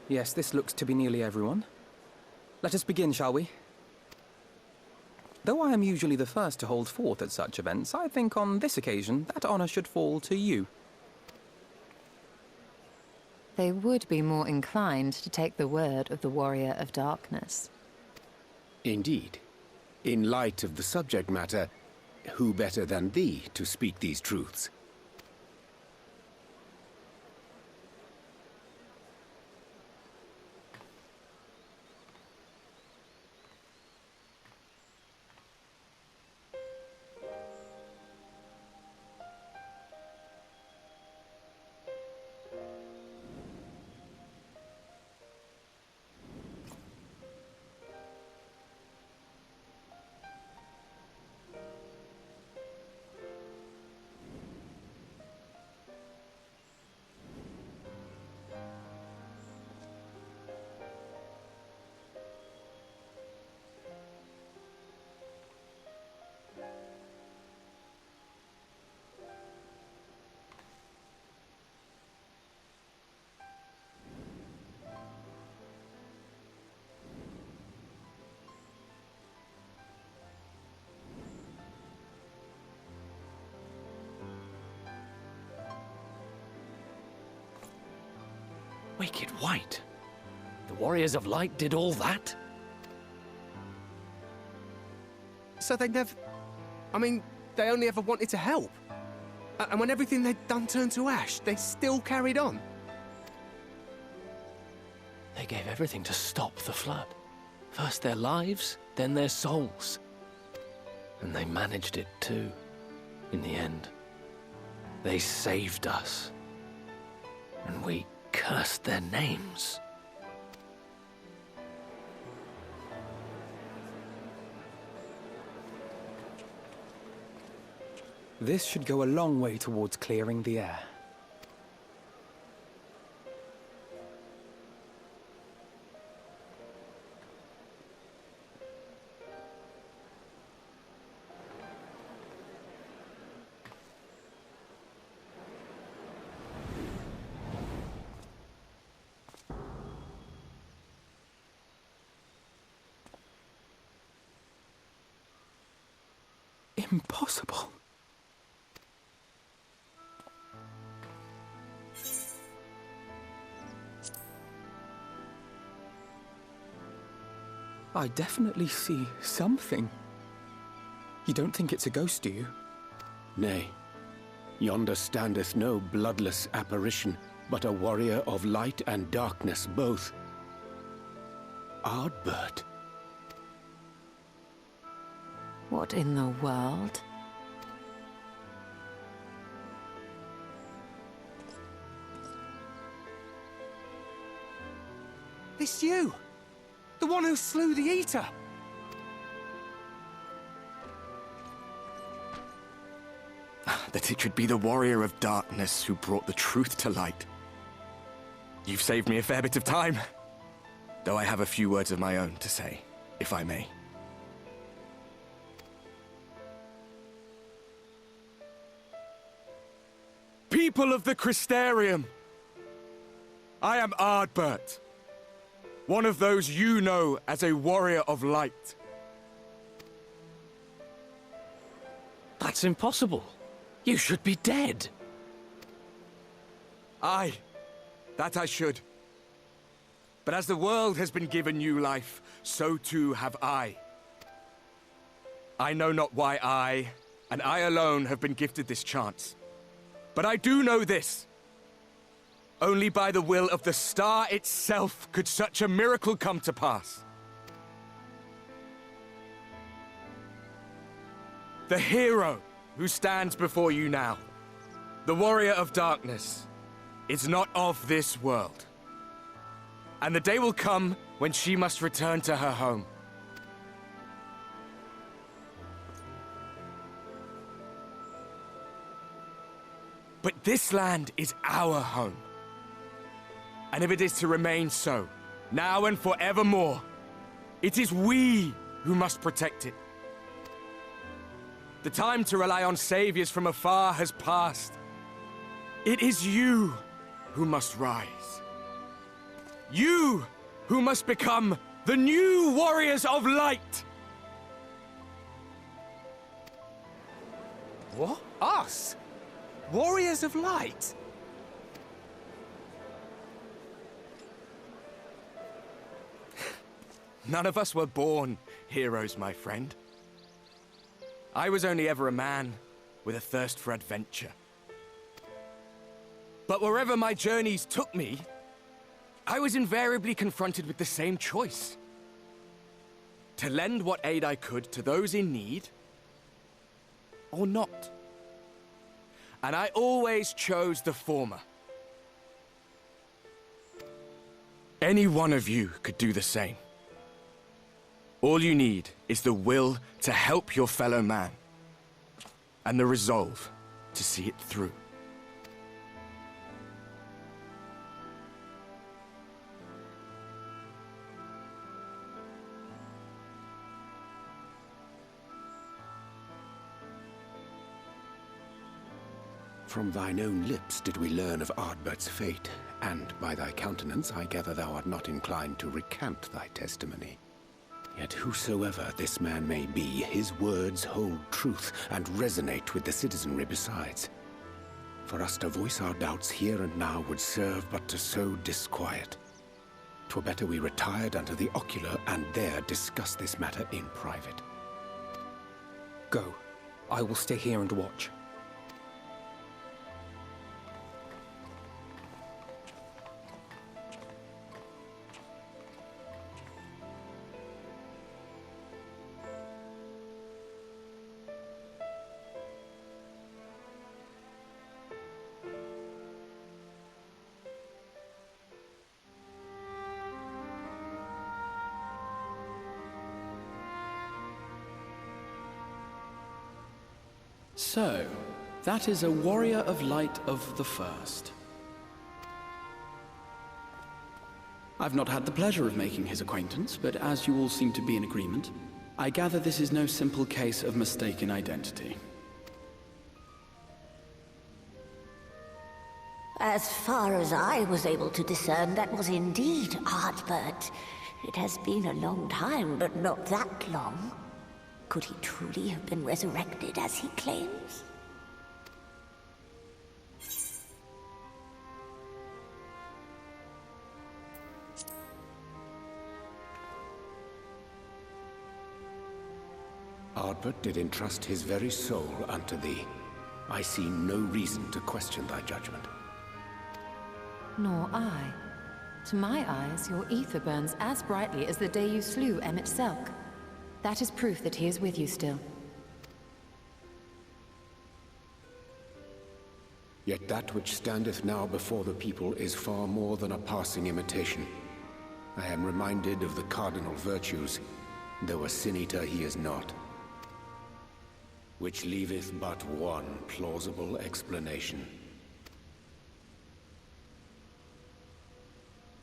Yes, this looks to be nearly everyone. Let us begin, shall we? Though I am usually the first to hold forth at such events, I think on this occasion that honor should fall to you. They would be more inclined to take the word of the Warrior of Darkness. Indeed. In light of the subject matter, who better than thee to speak these truths? Wicked White? The Warriors of Light did all that? So they never... I mean, they only ever wanted to help. And when everything they'd done turned to ash, they still carried on. They gave everything to stop the flood. First their lives, then their souls. And they managed it too, in the end. They saved us. And we cursed their names. This should go a long way towards clearing the air. Impossible. I definitely see something. You don't think it's a ghost, do you? Nay. Yonder standeth no bloodless apparition, but a warrior of light and darkness both. Ardbert. What in the world? It's you! The one who slew the Eater! That it should be the Warrior of Darkness who brought the truth to light. You've saved me a fair bit of time. Though I have a few words of my own to say, if I may. People of the Crystarium! I am Ardbert. One of those you know as a warrior of light. That's impossible. You should be dead. Aye, that I should. But as the world has been given new life, so too have I. I know not why I, and I alone, have been gifted this chance. But I do know this. Only by the will of the star itself could such a miracle come to pass. The hero who stands before you now, the Warrior of Darkness, is not of this world. And the day will come when she must return to her home. But this land is our home. And if it is to remain so, now and forevermore, it is we who must protect it. The time to rely on saviors from afar has passed. It is you who must rise. You who must become the new Warriors of Light! What? Us? Warriors of Light? None of us were born heroes, my friend. I was only ever a man with a thirst for adventure. But wherever my journeys took me, I was invariably confronted with the same choice. To lend what aid I could to those in need, or not. And I always chose the former. Any one of you could do the same. All you need is the will to help your fellow man, and the resolve to see it through. From thine own lips did we learn of Ardbert's fate, and by thy countenance I gather thou art not inclined to recant thy testimony. Yet whosoever this man may be, his words hold truth and resonate with the citizenry besides. For us to voice our doubts here and now would serve but to sow disquiet. 'Twere better we retired unto the ocular and there discuss this matter in private. Go. I will stay here and watch. So, that is a warrior of light of the first. I've not had the pleasure of making his acquaintance, but as you all seem to be in agreement, I gather this is no simple case of mistaken identity. As far as I was able to discern, that was indeed Ardbert. It has been a long time, but not that long. Could he truly have been resurrected as he claims? Ardbert did entrust his very soul unto thee. I see no reason to question thy judgment. Nor I. To my eyes, your ether burns as brightly as the day you slew Emmett Selk. That is proof that he is with you still. Yet that which standeth now before the people is far more than a passing imitation. I am reminded of the cardinal virtues, though a sin-eater he is not. Which leaveth but one plausible explanation.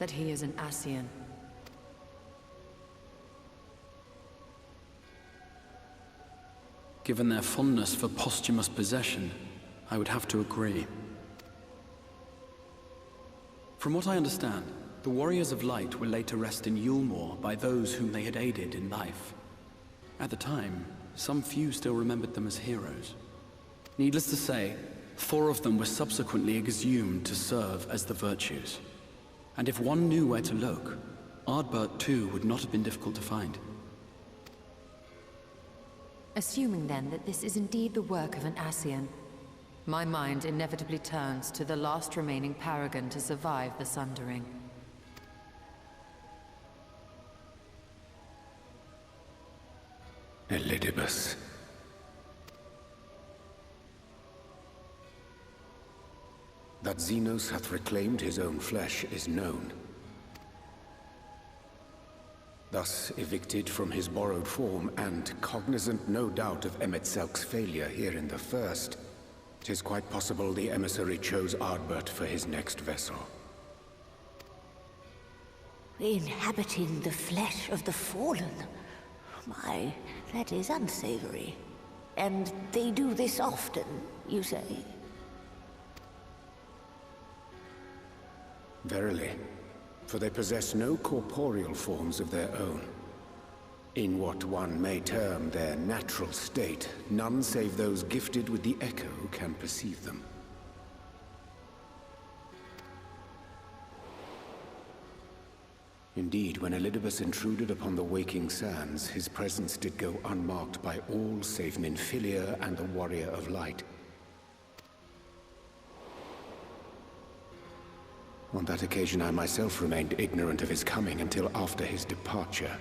That he is an Ascian. Given their fondness for posthumous possession, I would have to agree. From what I understand, the Warriors of Light were laid to rest in Yulmore by those whom they had aided in life. At the time, some few still remembered them as heroes. Needless to say, 4 of them were subsequently exhumed to serve as the virtues. And if one knew where to look, Ardbert too would not have been difficult to find. Assuming then that this is indeed the work of an Ascian, my mind inevitably turns to the last remaining paragon to survive the Sundering. Elidibus. That Xenos hath reclaimed his own flesh is known. Thus evicted from his borrowed form, and cognizant no doubt of Emmett Selk's failure here in the first, 'tis quite possible the emissary chose Ardbert for his next vessel. Inhabiting the flesh of the fallen. My, that is unsavory. And they do this often, you say? Verily. for they possess no corporeal forms of their own. In what one may term their natural state, none save those gifted with the echo can perceive them. Indeed, when Elidibus intruded upon the waking sands, his presence did go unmarked by all save Minfilia and the Warrior of Light. On that occasion, I myself remained ignorant of his coming until after his departure.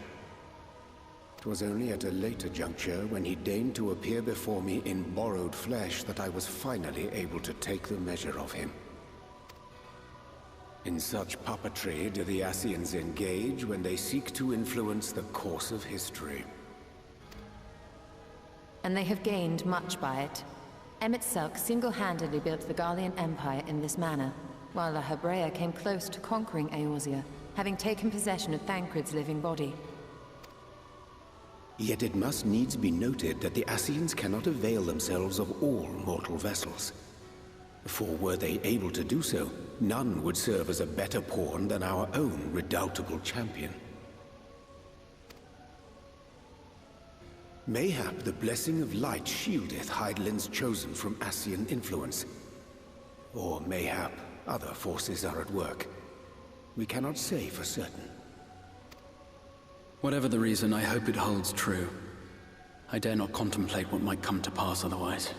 It was only at a later juncture, when he deigned to appear before me in borrowed flesh, that I was finally able to take the measure of him. In such puppetry do the Ascians engage when they seek to influence the course of history. And they have gained much by it. Emet-Selch single-handedly built the Garlean Empire in this manner, while the Hebrea came close to conquering Eorzea, having taken possession of Thancred's living body. Yet it must needs be noted that the Ascians cannot avail themselves of all mortal vessels. For were they able to do so, none would serve as a better pawn than our own redoubtable champion. Mayhap the blessing of light shieldeth Hydaelyn's chosen from Ascian influence. Or mayhap other forces are at work. We cannot say for certain. Whatever the reason, I hope it holds true. I dare not contemplate what might come to pass otherwise.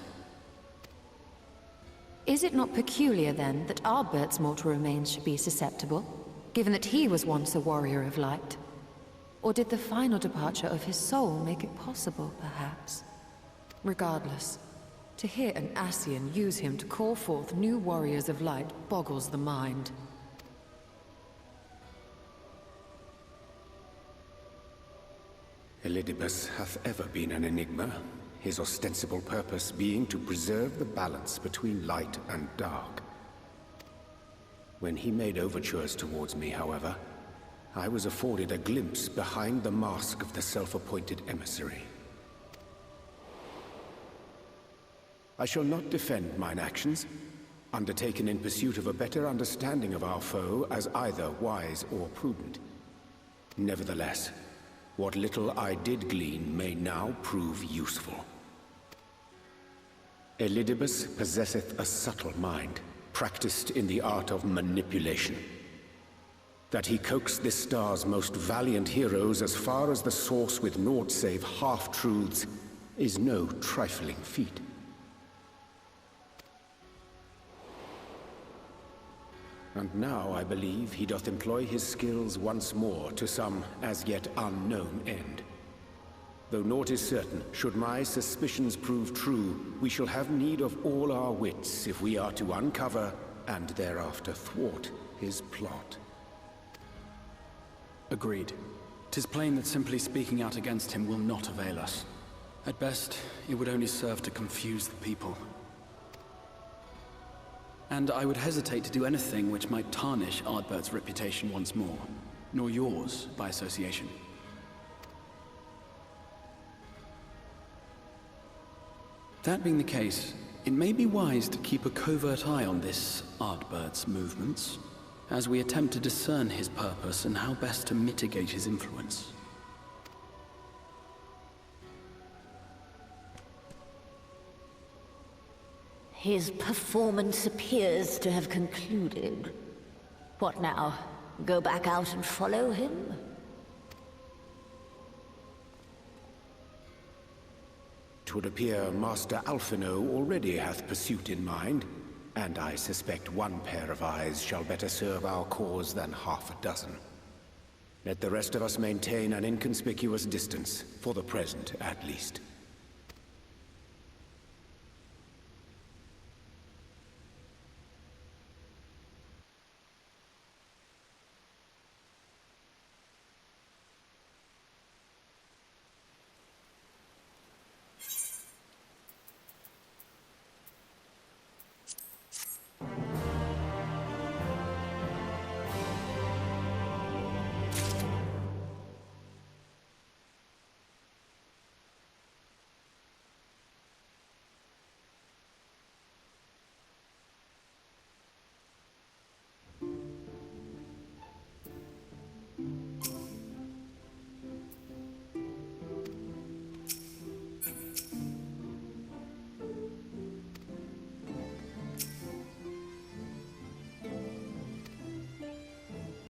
Is it not peculiar, then, that Ardbert's mortal remains should be susceptible, given that he was once a warrior of light? Or did the final departure of his soul make it possible, perhaps? Regardless, to hear an Ascian use him to call forth new warriors of light boggles the mind. Elidibus hath ever been an enigma, his ostensible purpose being to preserve the balance between light and dark. When he made overtures towards me, however, I was afforded a glimpse behind the mask of the self-appointed emissary. I shall not defend mine actions, undertaken in pursuit of a better understanding of our foe, as either wise or prudent. Nevertheless, what little I did glean may now prove useful. Elidibus possesseth a subtle mind, practiced in the art of manipulation. That he coaxed this star's most valiant heroes as far as the source with naught save half-truths is no trifling feat. And now I believe he doth employ his skills once more to some as yet unknown end. Though naught is certain, should my suspicions prove true, we shall have need of all our wits if we are to uncover and thereafter thwart his plot. Agreed. 'Tis plain that simply speaking out against him will not avail us. At best, it would only serve to confuse the people. And I would hesitate to do anything which might tarnish Ardbert's reputation once more, nor yours by association. That being the case, it may be wise to keep a covert eye on this Ardbert's movements, as we attempt to discern his purpose and how best to mitigate his influence. His performance appears to have concluded. What now? Go back out and follow him? 'Twould appear Master Alphino already hath pursuit in mind, and I suspect one pair of eyes shall better serve our cause than half a dozen. Let the rest of us maintain an inconspicuous distance, for the present at least.